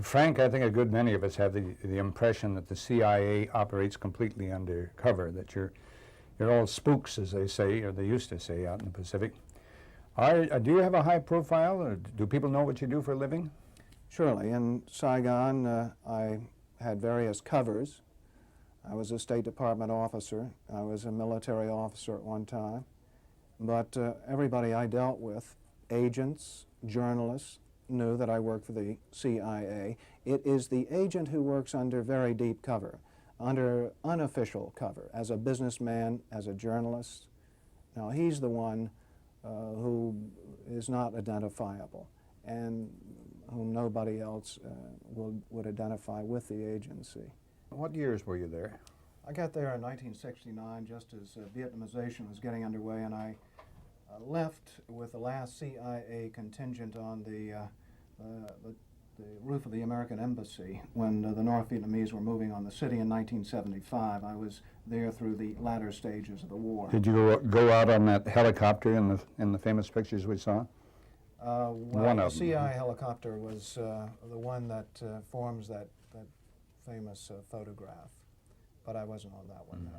Frank, I think a good many of us have the impression that the CIA operates completely undercover, that you're all spooks, as they say, or they used to say out in the Pacific. Do you have a high profile, or do people know what you do for a living? Surely. In Saigon, I had various covers. I was a State Department officer. I was a military officer at one time. But everybody I dealt with, agents, journalists, knew that I worked for the CIA. It is the agent who works under very deep cover, under unofficial cover, as a businessman, as a journalist. Now, he's the one who is not identifiable and whom nobody else would identify with the agency. What years were you there? I got there in 1969, just as Vietnamization was getting underway, and I left with the last CIA contingent on the roof of the American Embassy when the North Vietnamese were moving on the city in 1975. I was there through the latter stages of the war. Did you go out on that helicopter in the famous pictures we saw? Well, the CIA helicopter was the one that forms that famous photograph, but I wasn't on that one.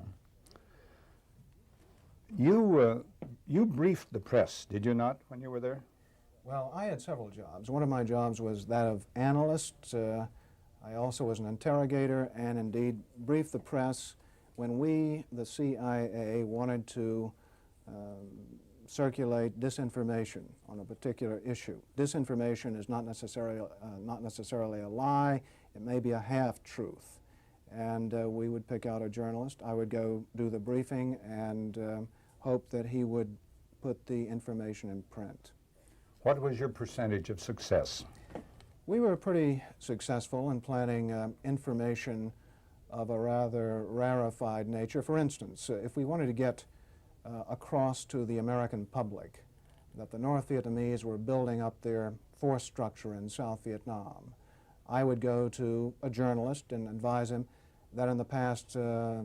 Mm-hmm. You briefed the press, did you not, when you were there? Well, I had several jobs. One of my jobs was that of analyst. I also was an interrogator and indeed briefed the press when we, the CIA, wanted to circulate disinformation on a particular issue. Disinformation is not necessarily a lie. It may be a half-truth. And we would pick out a journalist. I would go do the briefing and hope that he would put the information in print. What was your percentage of success? We were pretty successful in planning information of a rather rarefied nature. For instance, if we wanted to get across to the American public that the North Vietnamese were building up their force structure in South Vietnam, I would go to a journalist and advise him that in the past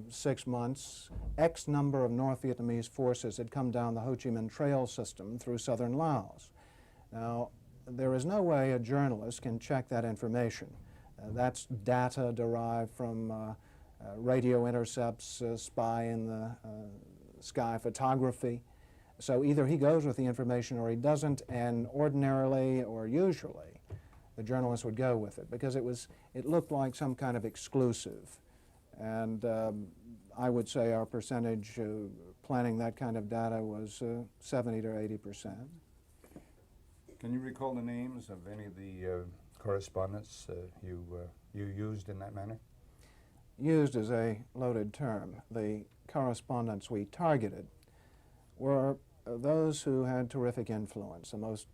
6 months, X number of North Vietnamese forces had come down the Ho Chi Minh Trail system through southern Laos. Now, there is no way a journalist can check that information. That's data derived from radio intercepts, spy in the sky photography. So either he goes with the information or he doesn't, and ordinarily or usually the journalist would go with it because it looked like some kind of exclusive. And I would say our percentage planning that kind of data was 70 to 80%. Can you recall the names of any of the correspondents you used in that manner? Used is a loaded term. The correspondents we targeted were those who had terrific influence, the most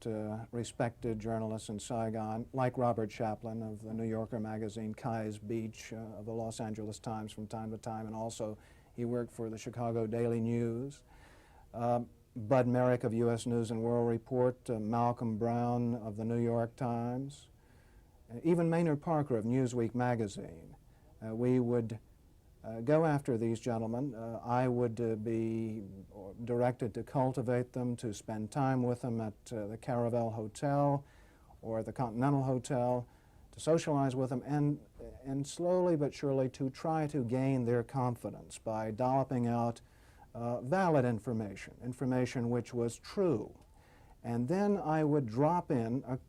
respected journalists in Saigon, like Robert Chaplin of the New Yorker magazine, Kai's Beach of the Los Angeles Times from time to time, and also he worked for the Chicago Daily News. Bud Merrick of U.S. News and World Report, Malcolm Brown of the New York Times, even Maynard Parker of Newsweek magazine. We would go after these gentlemen. I would be directed to cultivate them, to spend time with them at the Caravel Hotel or the Continental Hotel, to socialize with them, and slowly but surely to try to gain their confidence by dolloping out valid information which was true. And then I would drop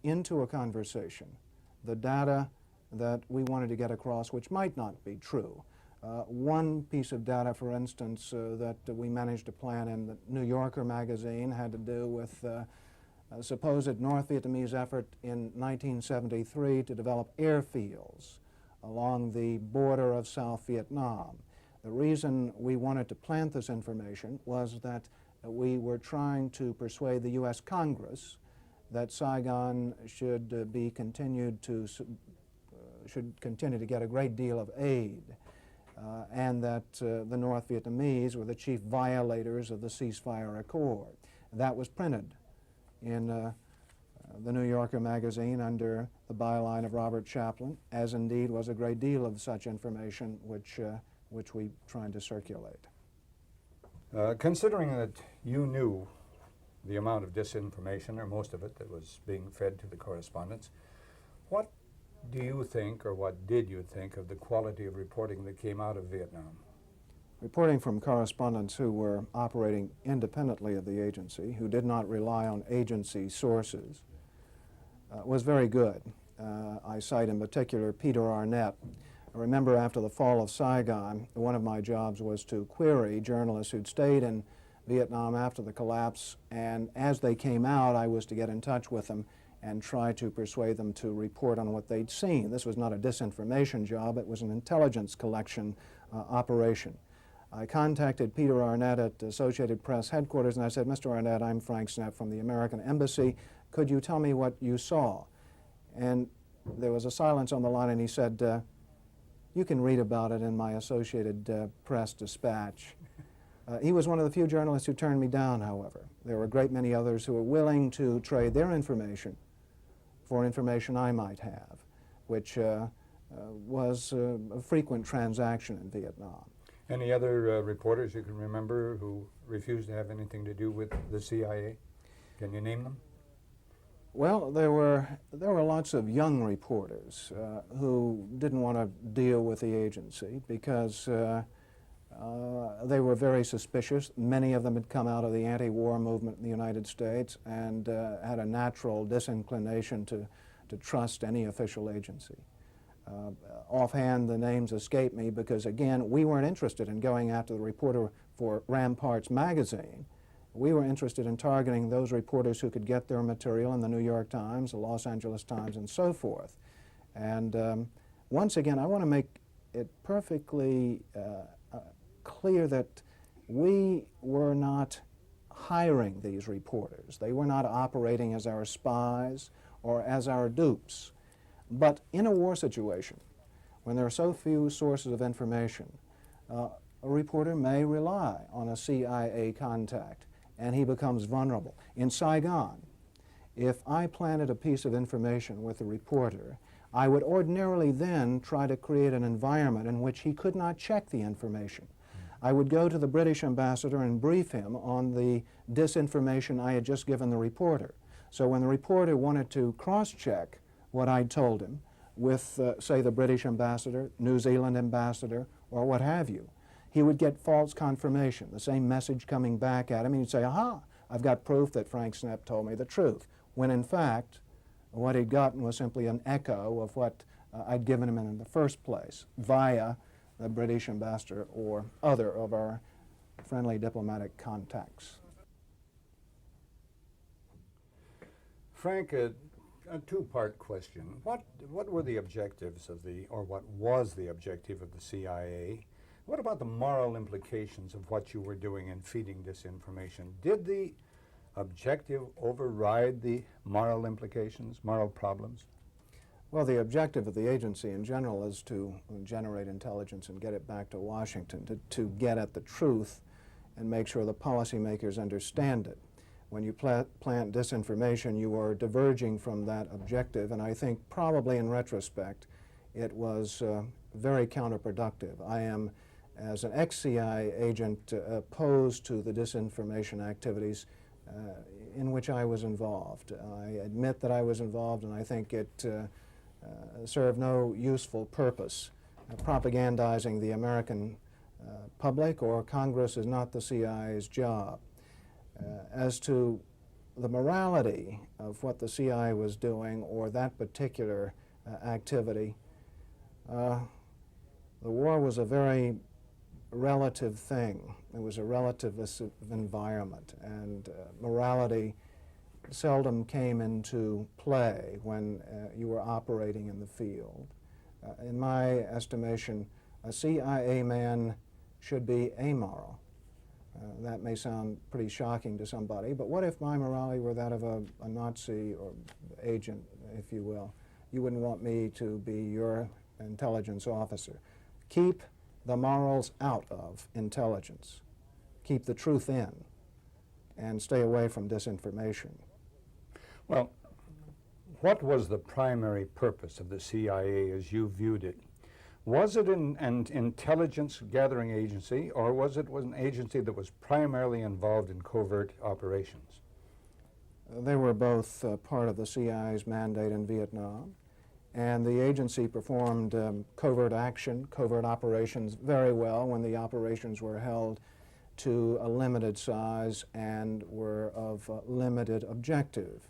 into a conversation the data that we wanted to get across which might not be true. One piece of data, for instance, that we managed to plan in the New Yorker magazine had to do with a supposed North Vietnamese effort in 1973 to develop airfields along the border of South Vietnam. The reason we wanted to plant this information was that we were trying to persuade the U.S. Congress that Saigon should continue to get a great deal of aid, and that the North Vietnamese were the chief violators of the ceasefire accord. That was printed in the New Yorker magazine under the byline of Robert Chaplin, as indeed was a great deal of such information which we tried to circulate. Considering that you knew the amount of disinformation, or most of it, that was being fed to the correspondents, what do you think, or what did you think, of the quality of reporting that came out of Vietnam? Reporting from correspondents who were operating independently of the agency, who did not rely on agency sources, was very good. I cite in particular Peter Arnett. I remember after the fall of Saigon, one of my jobs was to query journalists who'd stayed in Vietnam after the collapse, and as they came out, I was to get in touch with them and try to persuade them to report on what they'd seen. This was not a disinformation job, it was an intelligence collection operation. I contacted Peter Arnett at Associated Press headquarters and I said, Mr. Arnett, I'm Frank Snepp from the American Embassy. Could you tell me what you saw? And there was a silence on the line and he said, you can read about it in my Associated Press dispatch. He was one of the few journalists who turned me down, however. There were a great many others who were willing to trade their information for information I might have, which was a frequent transaction in Vietnam. Any other reporters you can remember who refused to have anything to do with the CIA? Can you name them? Well, there were lots of young reporters who didn't want to deal with the agency because they were very suspicious. Many of them had come out of the anti-war movement in the United States and had a natural disinclination to trust any official agency. Offhand, the names escape me because, again, we weren't interested in going after the reporter for Ramparts magazine. We were interested in targeting those reporters who could get their material in the New York Times, the Los Angeles Times, and so forth. And once again, I want to make it perfectly clear that we were not hiring these reporters. They were not operating as our spies or as our dupes. But in a war situation, when there are so few sources of information, a reporter may rely on a CIA contact, and he becomes vulnerable. In Saigon, if I planted a piece of information with a reporter, I would ordinarily then try to create an environment in which he could not check the information. I would go to the British ambassador and brief him on the disinformation I had just given the reporter. So when the reporter wanted to cross-check what I'd told him with, say, the British ambassador, New Zealand ambassador, or what have you, he would get false confirmation, the same message coming back at him, and he'd say, aha, I've got proof that Frank Snepp told me the truth, when in fact, what he'd gotten was simply an echo of what I'd given him in the first place, via the British ambassador or other of our friendly diplomatic contacts. Frank, a two-part question. What were the objectives of or what was the objective of the CIA? What about the moral implications of what you were doing in feeding disinformation? Did the objective override the moral implications, moral problems? Well, the objective of the agency in general is to generate intelligence and get it back to Washington, to get at the truth and make sure the policymakers understand it. When you plant disinformation, you are diverging from that objective, and I think probably in retrospect it was very counterproductive. I am, as an ex-CIA agent, opposed to the disinformation activities in which I was involved. I admit that I was involved, and I think it served no useful purpose. Propagandizing the American public or Congress is not the CIA's job. As to the morality of what the CIA was doing or that particular activity, the war was a very relative thing. It was a relativist environment, and morality seldom came into play when you were operating in the field. In my estimation, a CIA man should be amoral. That may sound pretty shocking to somebody, but what if my morality were that of a Nazi or agent, if you will? You wouldn't want me to be your intelligence officer. Keep the morals out of intelligence. Keep the truth in, and stay away from disinformation. Well, what was the primary purpose of the CIA as you viewed it? Was it an intelligence gathering agency, or was it an agency that was primarily involved in covert operations? They were both part of the CIA's mandate in Vietnam, And the agency performed covert action, covert operations very well when the operations were held to a limited size and were of limited objective.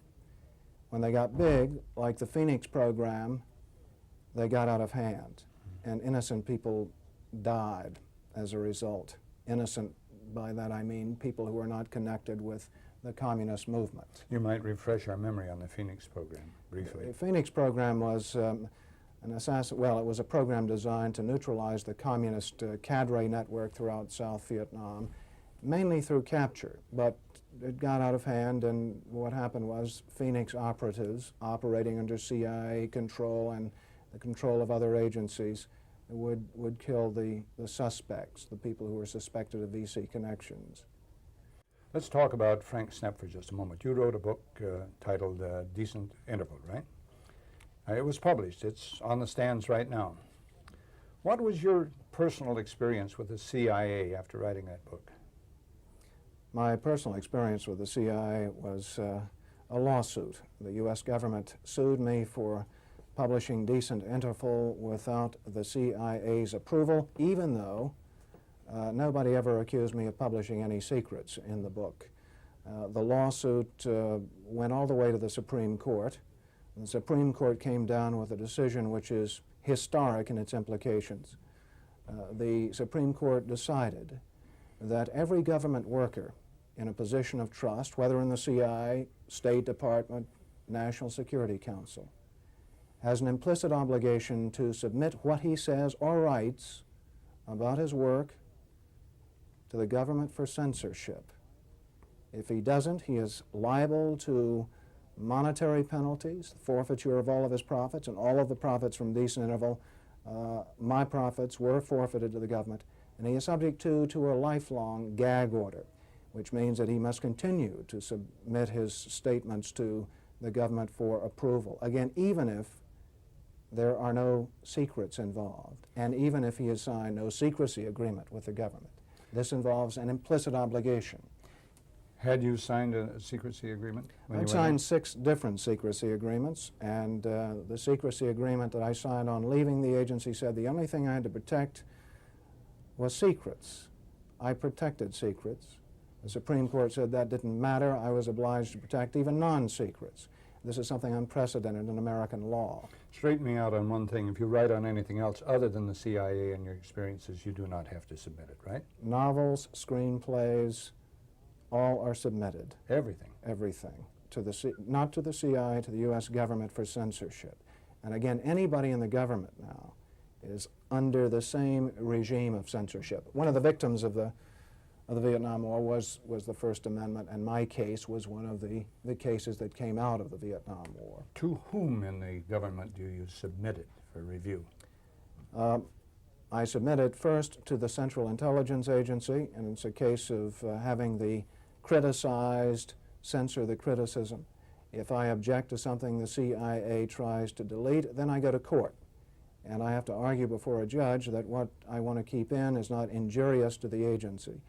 When they got big, like the Phoenix program, they got out of hand, and innocent people died as a result. Innocent, by that I mean people who were not connected with the communist movement. You might refresh our memory on the Phoenix program briefly. The Phoenix program was it was a program designed to neutralize the communist cadre network throughout South Vietnam, mainly through capture, but it got out of hand, and what happened was Phoenix operatives operating under CIA control and the control of other agencies would kill the suspects, the people who were suspected of VC connections. Let's talk about Frank Snepp for just a moment. You wrote a book titled Decent Interval, right? It was published. It's on the stands right now. What was your personal experience with the CIA after writing that book? My personal experience with the CIA was a lawsuit. The U.S. government sued me for publishing Decent Interval without the CIA's approval, even though nobody ever accused me of publishing any secrets in the book. The lawsuit went all the way to the Supreme Court. The Supreme Court came down with a decision which is historic in its implications. The Supreme Court decided that every government worker in a position of trust, whether in the CIA, State Department, National Security Council, has an implicit obligation to submit what he says or writes about his work to the government for censorship. If he doesn't, he is liable to monetary penalties, forfeiture of all of his profits, and all of the profits from Decent Interval. My profits were forfeited to the government, and he is subject to a lifelong gag order, which means that he must continue to submit his statements to the government for approval. Again, even if there are no secrets involved, and even if he has signed no secrecy agreement with the government. This involves an implicit obligation. Had you signed a secrecy agreement? I'd signed 6 different secrecy agreements, and the secrecy agreement that I signed on leaving the agency said the only thing I had to protect was secrets. I protected secrets. The Supreme Court said that didn't matter. I was obliged to protect even non-secrets. This is something unprecedented in American law. Straighten me out on one thing. If you write on anything else other than the CIA and your experiences, you do not have to submit it, right? Novels, screenplays, all are submitted. Everything? Everything. Not to the CIA, to the U.S. government for censorship. And again, anybody in the government now is under the same regime of censorship. One of the victims of the Vietnam War was the First Amendment, and my case was one of the cases that came out of the Vietnam War. To whom in the government do you submit it for review? I submit it first to the Central Intelligence Agency, and it's a case of having the criticized censor the criticism. If I object to something the CIA tries to delete, then I go to court. And I have to argue before a judge that what I want to keep in is not injurious to the agency.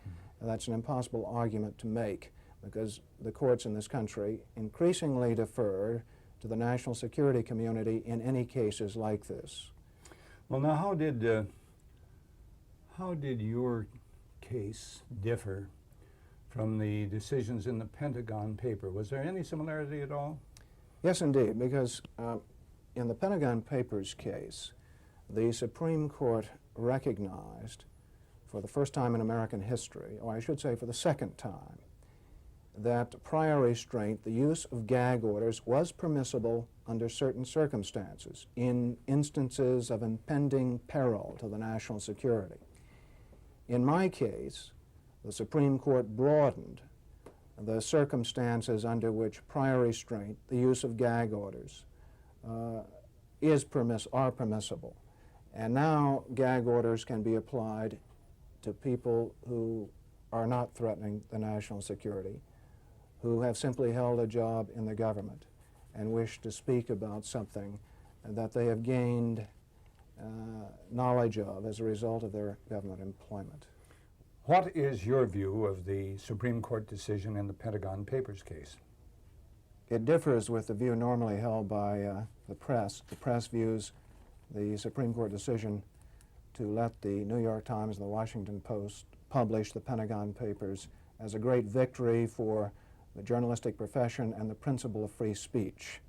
That's an impossible argument to make, because the courts in this country increasingly defer to the national security community in any cases like this. Well, now, how did your case differ from the decisions in the Pentagon paper? Was there any similarity at all? Yes, indeed, because in the Pentagon Papers case, the Supreme Court recognized for the first time in American history, or I should say for the second time, that prior restraint, the use of gag orders, was permissible under certain circumstances, in instances of impending peril to the national security. In my case, the Supreme Court broadened the circumstances under which prior restraint, the use of gag orders, are permissible. And now gag orders can be applied to people who are not threatening the national security, who have simply held a job in the government and wish to speak about something that they have gained knowledge of as a result of their government employment. What is your view of the Supreme Court decision in the Pentagon Papers case? It differs with the view normally held by the press. The press views the Supreme Court decision to let the New York Times and the Washington Post publish the Pentagon Papers as a great victory for the journalistic profession and the principle of free speech.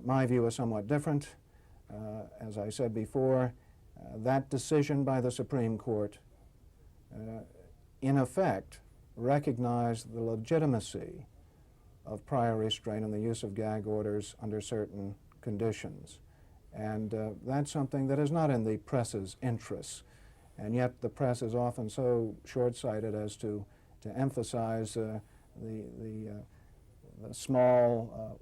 My view is somewhat different. As I said before, that decision by the Supreme Court, in effect, recognized the legitimacy of prior restraint and the use of gag orders under certain conditions. And that's something that is not in the press's interests. And yet the press is often so short-sighted as to emphasize the small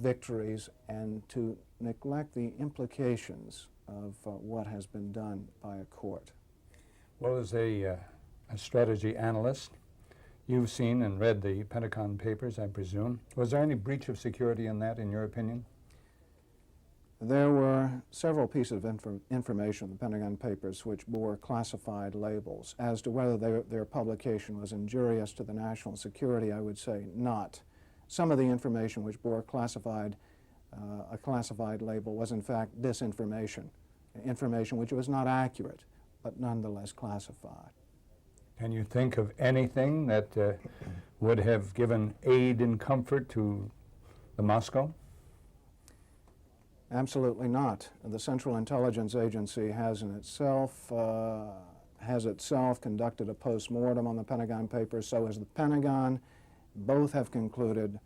victories and to neglect the implications of what has been done by a court. Well, as a strategy analyst, you've seen and read the Pentagon Papers, I presume. Was there any breach of security in that, in your opinion? There were several pieces of information in the Pentagon Papers which bore classified labels. As to whether their publication was injurious to the national security, I would say not. Some of the information which bore a classified label was in fact disinformation, information which was not accurate, but nonetheless classified. Can you think of anything that would have given aid and comfort to the Moscow? Absolutely not. The Central Intelligence Agency has itself conducted a post-mortem on the Pentagon Papers, so has the Pentagon. Both have concluded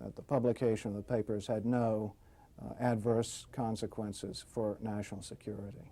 that the publication of the papers had no adverse consequences for national security.